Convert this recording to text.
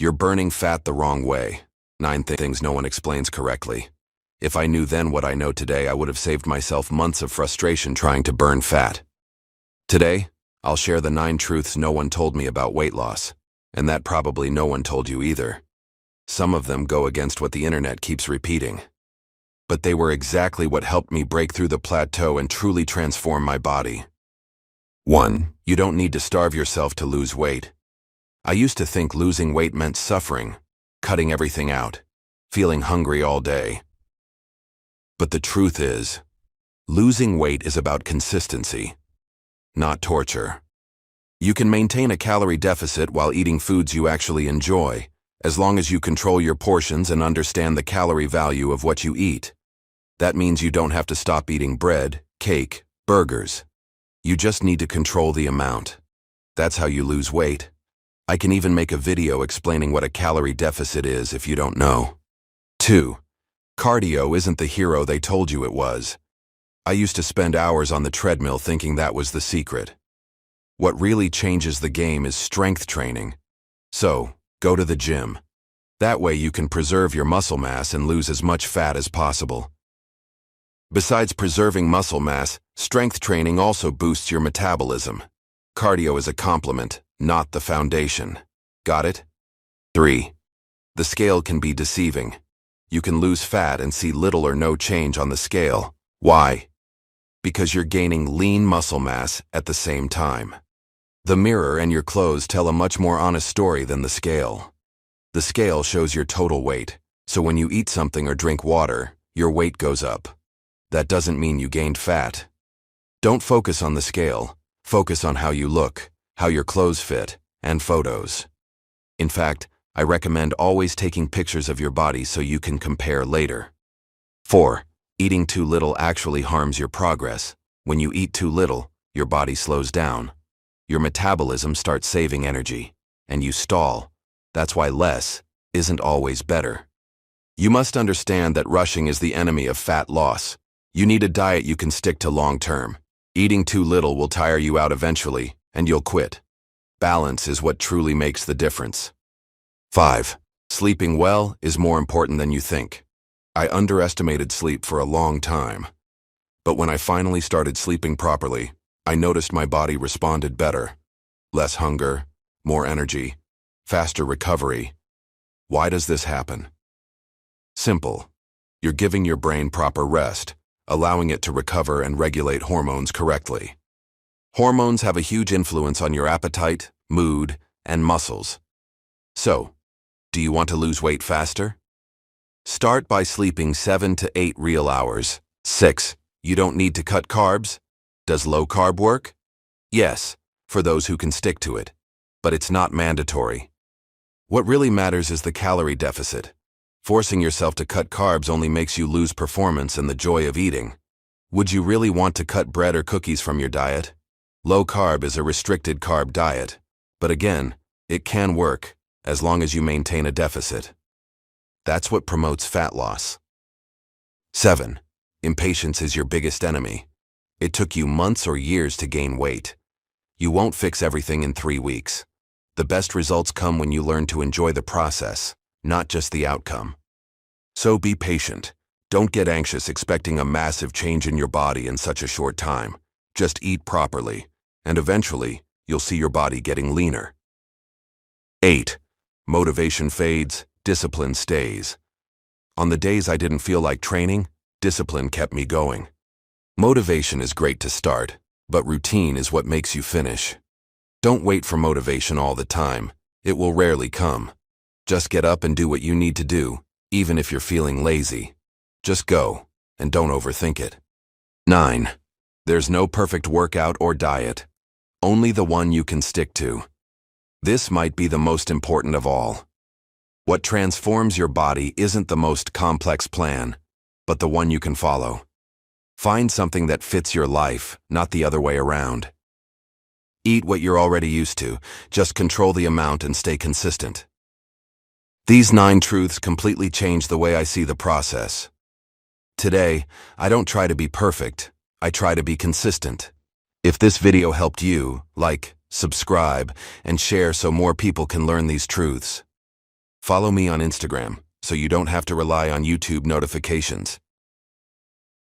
You're burning fat the wrong way. 9 things no one explains correctly. If I knew then what I know today, I would have saved myself months of frustration trying to burn fat. Today, I'll share the 9 truths no one told me about weight loss, and that probably no one told you either. Some of them go against what the internet keeps repeating. But they were exactly what helped me break through the plateau and truly transform my body. 1. You don't need to starve yourself to lose weight. I used to think losing weight meant suffering, cutting everything out, feeling hungry all day. But the truth is, losing weight is about consistency, not torture. You can maintain a calorie deficit while eating foods you actually enjoy, as long as you control your portions and understand the calorie value of what you eat. That means you don't have to stop eating bread, cake, burgers. You just need to control the amount. That's how you lose weight. I can even make a video explaining what a calorie deficit is if you don't know. 2. Cardio isn't the hero they told you it was. I used to spend hours on the treadmill thinking that was the secret. What really changes the game is strength training. So, go to the gym. That way you can preserve your muscle mass and lose as much fat as possible. Besides preserving muscle mass, strength training also boosts your metabolism. Cardio is a complement, not the foundation. Got it? 3. The scale can be deceiving. You can lose fat and see little or no change on the scale. Why? Because you're gaining lean muscle mass at the same time. The mirror and your clothes tell a much more honest story than the scale. The scale shows your total weight, so when you eat something or drink water, your weight goes up. That doesn't mean you gained fat. Don't focus on the scale. Focus on how you look, how your clothes fit, and photos. In fact, I recommend always taking pictures of your body so you can compare later. 4. Eating too little actually harms your progress. When you eat too little, your body slows down. Your metabolism starts saving energy, and you stall. That's why less isn't always better. You must understand that rushing is the enemy of fat loss. You need a diet you can stick to long term. Eating too little will tire you out eventually, and you'll quit. Balance is what truly makes the difference. 5. Sleeping well is more important than you think. I underestimated sleep for a long time. But when I finally started sleeping properly, I noticed my body responded better. Less hunger, more energy, faster recovery. Why does this happen? Simple. You're giving your brain proper rest, allowing it to recover and regulate hormones correctly. Hormones have a huge influence on your appetite, mood, and muscles. So, do you want to lose weight faster? Start by sleeping 7 to 8 real hours. 6. You don't need to cut carbs. Does low carb work? Yes, for those who can stick to it. But it's not mandatory. What really matters is the calorie deficit. Forcing yourself to cut carbs only makes you lose performance and the joy of eating. Would you really want to cut bread or cookies from your diet? Low carb is a restricted carb diet. But again, it can work, as long as you maintain a deficit. That's what promotes fat loss. 7. Impatience is your biggest enemy. It took you months or years to gain weight. You won't fix everything in 3 weeks. The best results come when you learn to enjoy the process, not just the outcome. So be patient. Don't get anxious expecting a massive change in your body in such a short time. Just eat properly, and eventually, you'll see your body getting leaner. 8. Motivation fades, discipline stays. On the days I didn't feel like training, discipline kept me going. Motivation is great to start, but routine is what makes you finish. Don't wait for motivation all the time. It will rarely come. Just get up and do what you need to do, even if you're feeling lazy. Just go, and don't overthink it. 9. There's no perfect workout or diet. Only the one you can stick to. This might be the most important of all. What transforms your body isn't the most complex plan, but the one you can follow. Find something that fits your life, not the other way around. Eat what you're already used to. Just control the amount and stay consistent. These 9 truths completely change the way I see the process. Today, I don't try to be perfect. I try to be consistent. If this video helped you, like, subscribe, and share so more people can learn these truths. Follow me on Instagram so you don't have to rely on YouTube notifications.